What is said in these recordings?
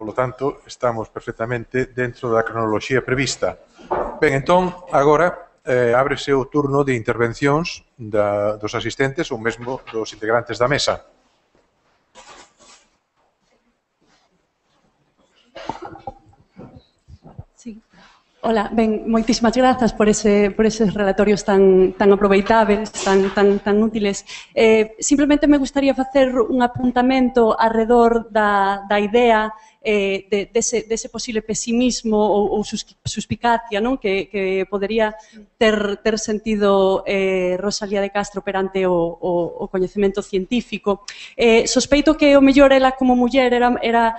polo tanto, estamos perfectamente dentro da cronoloxía prevista. Ben, entón, agora ábrese o turno de intervencións dos asistentes ou mesmo dos integrantes da mesa. Sí. Hola, ben, moitísimas grazas por eses relatorios tan aproveitáveis, tan útiles. Simplemente me gustaría facer un apuntamento arredor da idea dese posible pesimismo ou suspicacia, non? Que podería ter sentido Rosalía de Castro perante o coñecemento científico. Sospeito que o mellor ela como muller era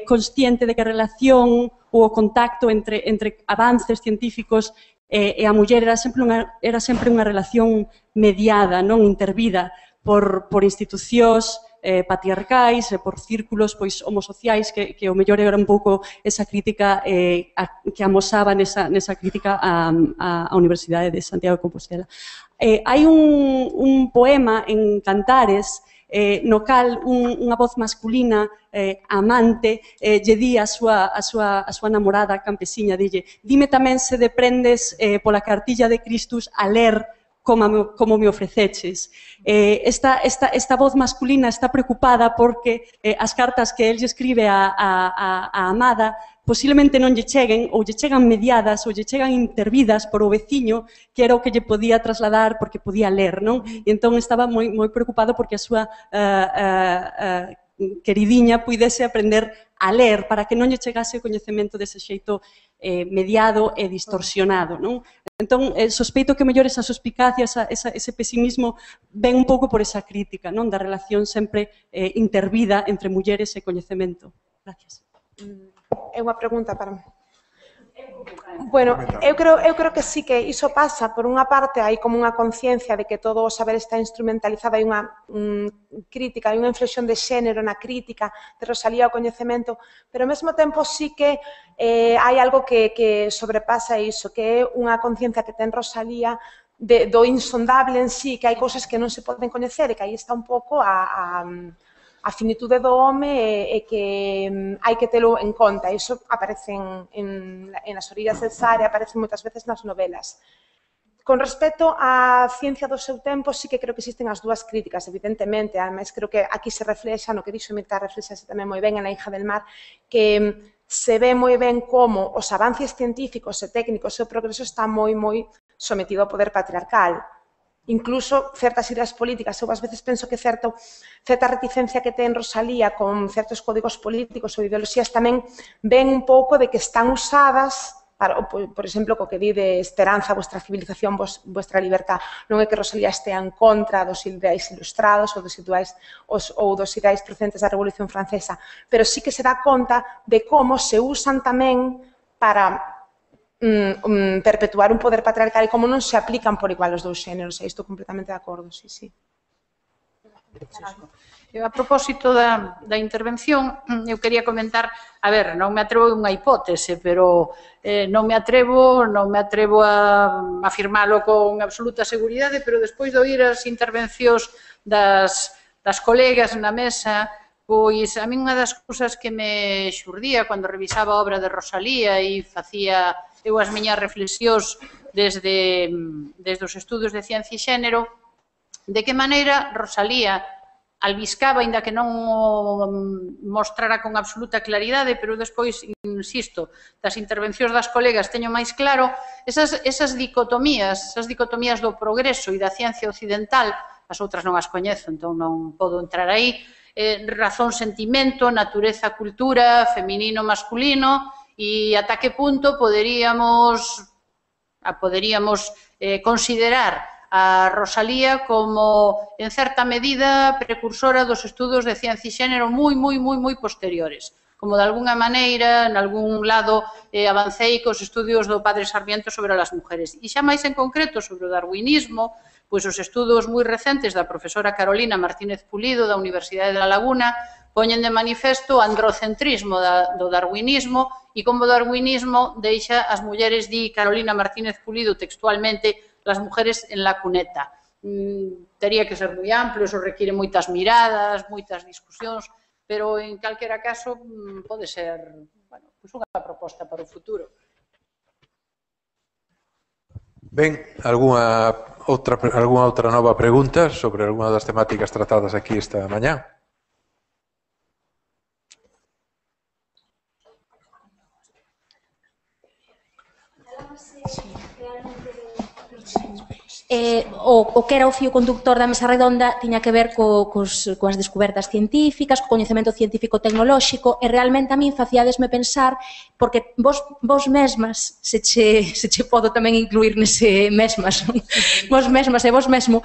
consciente de que a relación ou o contacto entre avances científicos e a muller era sempre unha relación mediada, non intervida por institucións patriarcais e por círculos homosociais que o mellor era un pouco esa crítica que amosaba nesa crítica á Universidade de Santiago de Compostela. Hai un poema en Cantares no cal unha voz masculina amante lle di a súa namorada campesiña, dille: dime tamén se deprendes pola cartilla de Cristus a ler como me ofreceches. Esta voz masculina está preocupada porque as cartas que el lle escribe a amada posiblemente non lle cheguen, ou lle chegan mediadas, ou lle chegan intervidas por o veciño, que era o que lle podía trasladar porque podía ler, non? E entón estaba moi preocupado porque a súa queridiña puidese aprender a ler para que non lle chegase o coñecemento dese xeito mediado e distorsionado, non? Entón, sospeito que mellor esa suspicacia, ese pesimismo, ven un pouco por esa crítica, non? Da relación sempre intervida entre mulleres e coñecemento. Gracias. É unha pregunta para... Bueno, eu creo que sí que iso pasa, por unha parte, hai como unha conciencia de que todo o saber está instrumentalizado, hai unha crítica, hai unha inflexión de xénero na crítica de Rosalía ao coñecemento, pero ao mesmo tempo sí que hai algo que sobrepasa iso, que é unha conciencia que ten Rosalía do insondable en sí, que hai cousas que non se poden coñecer e que aí está un pouco a finitude do home e que hai que telo en conta. Iso aparece en As orillas del Sahara, aparece moitas veces nas novelas. Con respecto á ciencia do seu tempo, sí que creo que existen as dúas críticas, evidentemente, ademais creo que aquí se reflexa, no que dixo Mirta, reflexase tamén moi ben en La hija del mar, que se ve moi ben como os avances científicos e técnicos e o progreso está moi sometido ao poder patriarcal. Incluso certas ideas políticas, eu ás veces penso que certa reticencia que ten Rosalía con certos códigos políticos ou ideoloxías tamén ven un pouco de que están usadas, por exemplo, co que di de esperanza, vuestra civilización, vuestra libertad. Non é que Rosalía estea en contra dos ideais ilustrados ou dos ideais procedentes da Revolución Francesa, pero sí que se dá conta de como se usan tamén para perpetuar un poder patriarcal e como non se aplican por igual os dous xéneros. Estou completamente de acordo, sí. A propósito da intervención, eu quería comentar, a ver, non me atrevo a unha hipótese, pero non me atrevo a afirmalo con absoluta seguridade, pero despois de oír as intervencións das colegas na mesa, pois a mí unha das cousas que me xurdía cando revisaba a obra de Rosalía e facía eu as miñas reflexións desde os estudos de ciencia e xénero, de que maneira Rosalía albiscaba, aínda que non mostrara con absoluta claridade, pero despois, insisto, das intervencións das colegas teño máis claro, esas dicotomías do progreso e da ciencia occidental, as outras non as coñezo, entón non podo entrar aí, razón, sentimento, natureza, cultura, feminino, masculino, e ata que punto poderíamos considerar a Rosalía como, en certa medida, precursora dos estudos de ciencia e xénero moi posteriores. Como, de alguna maneira, en algún lado, avancei cos estudios do padre Sarmiento sobre as mujeres. E xa máis en concreto sobre o darwinismo, pois os estudos moi recentes da profesora Carolina Martínez Pulido da Universidade de La Laguna poñen de manifesto o androcentrismo do darwinismo e como o darwinismo deixa as mulleres, di Carolina Martínez Pulido textualmente, las mujeres en la cuneta. Tería que ser moi amplo, eso requiere moitas miradas, moitas discusións, pero en calquera caso pode ser, bueno, pues unha proposta para o futuro. Ben, algunha outra nova pregunta sobre algunha das temáticas tratadas aquí esta mañá? O que era o fío conductor da mesa redonda tiña que ver coas descobertas científicas, co coñecemento científico-tecnolóxico, e realmente a min facíadesme pensar, porque vos mesmas, se che podo tamén incluir nese mesmas, vos mesmas e vos mesmo,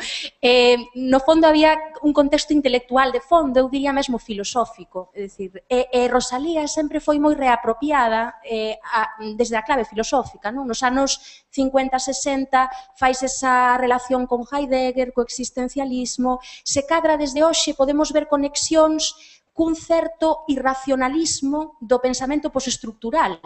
no fondo había un contexto intelectual de fondo, eu diría mesmo filosófico, é dicir, Rosalía sempre foi moi reapropiada desde a clave filosófica, non? Nos anos 50-60 fais esa relación con Heidegger, co existencialismo, se cadra desde hoxe podemos ver conexións cun certo irracionalismo do pensamento postestructural,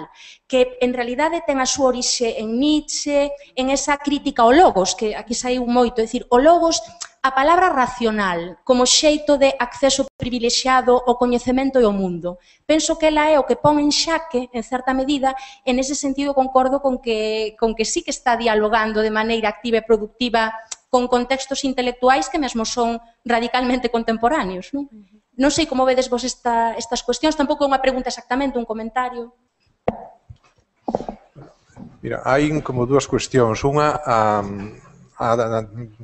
que en realidade ten a súa orixe en Nietzsche, en esa crítica ao logos, que aquí saiu moito, é dicir, o logos, a palabra racional, como xeito de acceso privilexiado ao coñecemento e ao mundo. Penso que ela é o que pon en xaque, en certa medida, e nese sentido concordo con que sí que está dialogando de maneira activa e productiva con contextos intelectuais que mesmo son radicalmente contemporáneos, non? Non sei como vedes vos estas cuestións, tampouco é unha pregunta exactamente, un comentario. Mira, hai como dúas cuestións. Unha,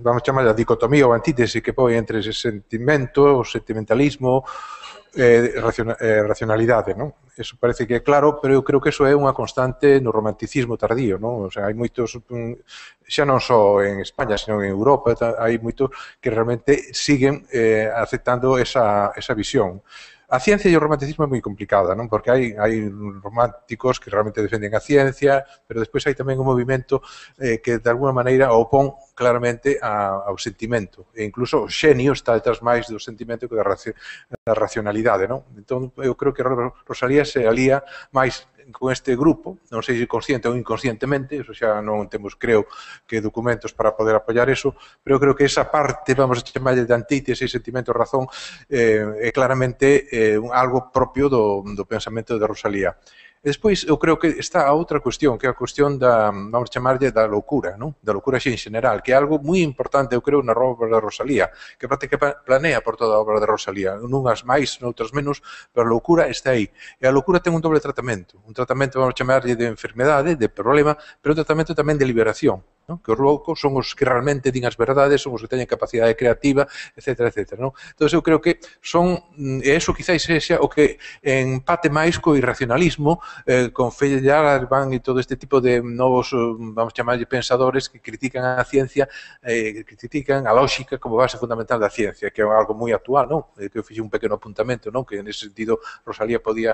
vamos chamar a dicotomía ou antítese que pode entre ese sentimento, o sentimentalismo e racionalidade, non? Eso parece que é claro, pero eu creo que eso é unha constante no romanticismo tardío, non? O sea, hai moitos, xa non só en España, sino en Europa, hai moitos que realmente siguen aceptando esa visión. A ciencia e o romanticismo é moi complicada, non? Porque hai románticos que realmente defenden a ciencia, pero despois hai tamén un movimento que de alguna maneira opón claramente ao sentimento. E incluso o xenio está detrás máis do sentimento que da racionalidade, non? Entón, eu creo que Rosalía se alía máis con este grupo, non sei se consciente ou inconscientemente, eso xa non temos, creo, que documentos para poder apoiar eso, pero eu creo que esa parte, vamos a chamarlle de antítese, sentimento, razón, é claramente algo propio do pensamento de Rosalía. E despois, eu creo que está a outra cuestión, que é a cuestión da, vamos chamarlle, da loucura, non? Da loucura en general, que é algo moi importante, eu creo, na obra de Rosalía, que prácticamente planea por toda a obra de Rosalía, nunhas máis, noutras menos, pero a loucura está aí. E a loucura ten un doble tratamento, vamos chamarlle, de enfermedade, de problema, pero un tratamento tamén de liberación, non? Que os loucos son os que realmente din as verdades, son os que teñen capacidade creativa, etc. Non? Entón, eu creo que son, e eso quizás sexa o que empate máis co irracionalismo, con Feyerabend e todo este tipo de novos, vamos chamarlle, pensadores que critican a ciencia, que critican a lógica como base fundamental da ciencia, que é algo moi actual, non? Que eu fixe un pequeno apuntamento, non? Que nese sentido Rosalía podía...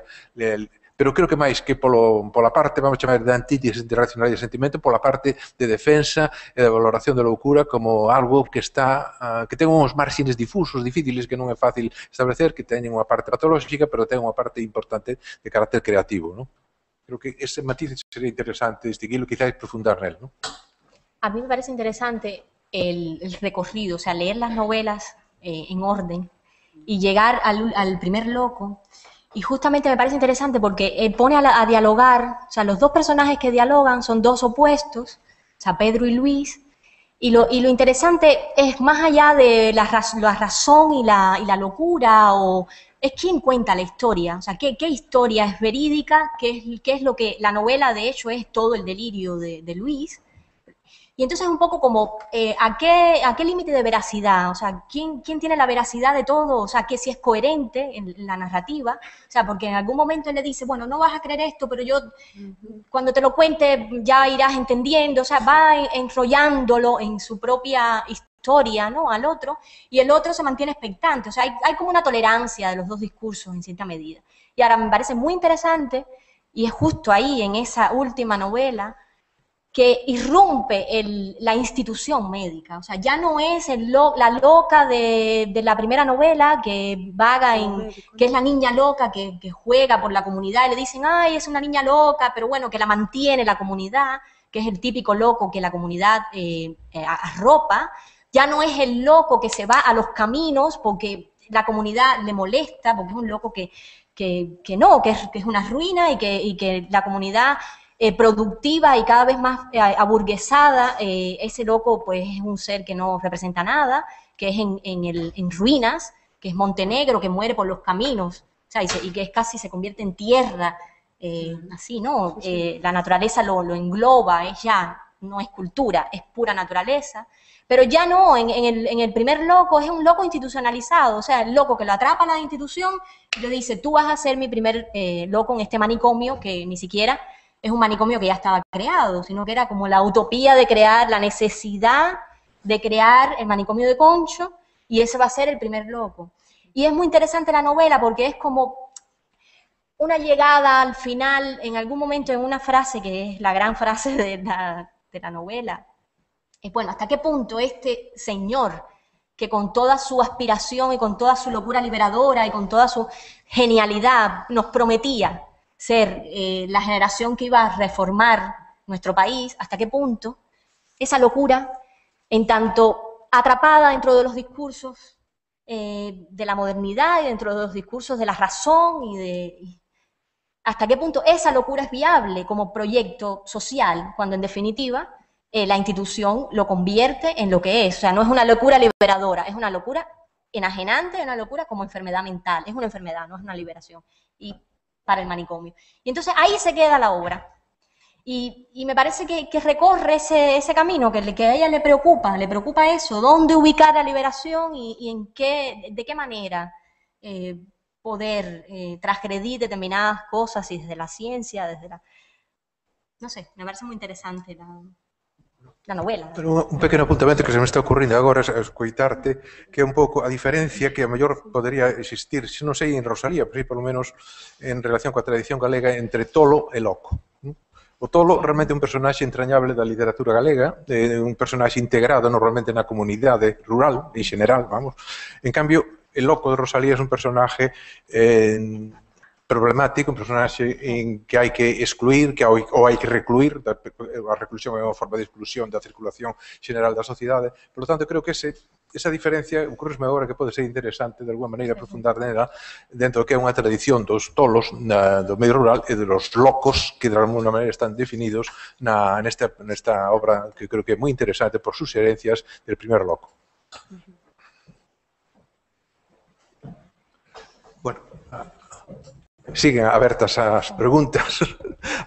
Pero creo que máis que pola parte, vamos chamar, de antítese de racionalidade e sentimento, pola parte de defensa e de valoración da loucura como algo que que ten uns márxenes difusos, difíciles, que non é fácil establecer, que teñen unha parte patolóxica, pero ten unha parte importante de carácter creativo, non? Creo que ese matiz sería interesante distinguirlo, quizás profundar nel, non? A mí me parece interesante el recorrido, o sea, leer las novelas en orden y llegar al primer loco. Y justamente me parece interesante porque pone a dialogar, o sea, los dos personajes que dialogan son dos opuestos, o sea, Pedro y Luis, y lo interesante es más allá de la razón y la locura, o es quién cuenta la historia, o sea, qué historia es verídica, qué es lo que la novela de hecho es todo el delirio de Luis. Y entonces es un poco como, ¿a qué límite de veracidad? O sea, ¿quién tiene la veracidad de todo? O sea, que si es coherente en la narrativa. O sea, porque en algún momento él le dice, bueno, no vas a creer esto, pero yo, cuando te lo cuente, ya irás entendiendo. O sea, va enrollándolo en su propia historia, ¿no? Al otro, y el otro se mantiene expectante. O sea, hay como una tolerancia de los dos discursos en cierta medida. Y ahora me parece muy interesante, y es justo ahí, en esa última novela, que irrumpe la institución médica. O sea, ya no es la loca de la primera novela que vaga que es la niña loca que juega por la comunidad y le dicen, ay, es una niña loca, pero bueno, que la mantiene la comunidad, que es el típico loco que la comunidad arropa. Ya no es el loco que se va a los caminos porque la comunidad le molesta, porque es un loco que es una ruina y que la comunidad productiva y cada vez más aburguesada, ese loco pues es un ser que no representa nada, que es en ruinas, que es Montenegro, que muere por los caminos, o sea, y que casi se convierte en tierra, así, ¿no? La naturaleza lo engloba, no es cultura, es pura naturaleza. Pero ya no, en el primer loco es un loco institucionalizado, o sea, el loco que lo atrapa a la institución y le dice, tú vas a ser mi primer loco en este manicomio, que ni siquiera es un manicomio que ya estaba creado, sino que era como la utopía de crear, la necesidad de crear el manicomio de Concho, y ese va a ser el primer loco. Y es muy interesante la novela porque es como una llegada al final, en algún momento, en una frase que es la gran frase de la novela. Es bueno, ¿hasta qué punto este señor, que con toda su aspiración y con toda su locura liberadora y con toda su genialidad nos prometía ser la generación que iba a reformar nuestro país, hasta qué punto esa locura, en tanto atrapada dentro de los discursos de la modernidad y dentro de los discursos de la razón hasta qué punto esa locura es viable como proyecto social, cuando en definitiva la institución lo convierte en lo que es. O sea, no es una locura liberadora, es una locura enajenante, es una locura como enfermedad mental, es una enfermedad, no es una liberación, y para el manicomio. Y entonces ahí se queda la obra. Y me parece que recorre ese camino, que a ella le preocupa eso, dónde ubicar la liberación y de qué manera poder transgredir determinadas cosas, y desde la ciencia, no sé, me parece muy interesante la novela. Pero un pequeno apuntamento que se me está ocurrindo agora é escoitarte, que é un pouco a diferencia que a mellor podería existir, se non sei en Rosalía, pero sí, polo menos en relación coa tradición galega, entre tolo e loco. O tolo realmente é un personaxe entrañable da literatura galega, un personaxe integrado normalmente na comunidade rural, en general, vamos. En cambio, el loco de Rosalía é un personaje problemático, un personaxe en que hai que excluir, ou hai que recluir, a reclusión é unha forma de exclusión da circulación general da sociedade. Por lo tanto, creo que esa diferencia, ocurre-me agora que pode ser interesante de alguma maneira aprofundar nela, dentro do que é unha tradición dos tolos do medio rural e de los locos que de alguma maneira están definidos nesta obra que creo que é moi interesante por sus herencias del primer loco. Bueno, siguen abertas as preguntas,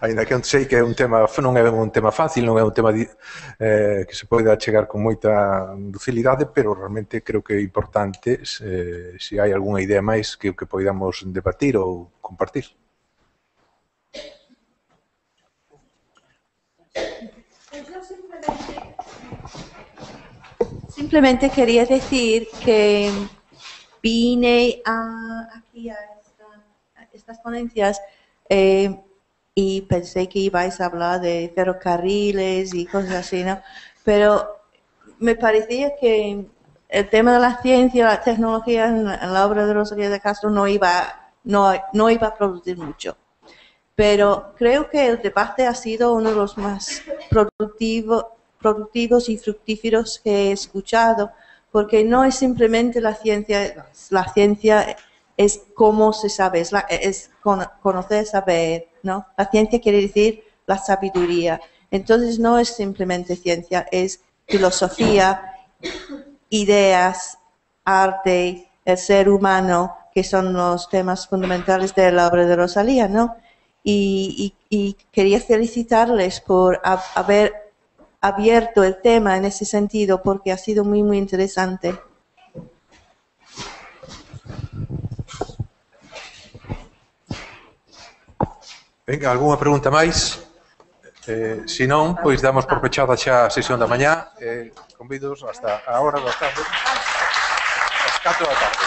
aínda que sei que non é un tema fácil, non é un tema que se poida chegar con moita docilidade, pero realmente creo que é importante se hai algunha idea máis que poidamos debatir ou compartir. Simplemente quería decir que vine aquí a estas ponencias y pensé que ibais a hablar de ferrocarriles y cosas así, ¿no? Pero me parecía que el tema de la ciencia, la tecnología en la obra de Rosalía de Castro no iba a producir mucho. Pero creo que el debate ha sido uno de los más productivos y fructíferos que he escuchado, porque no es simplemente la ciencia es cómo se sabe, es conocer, saber, ¿no? La ciencia quiere decir la sabiduría. Entonces no es simplemente ciencia, es filosofía, ideas, arte, el ser humano, que son los temas fundamentales de la obra de Rosalía, ¿no? Y quería felicitarles por haber abierto el tema en ese sentido, porque ha sido muy, muy interesante. Venga, algunha pregunta máis? Se non, pois damos por pechada xa a sesión da mañá. Convidos hasta a hora das tardes, as 4 da tarde.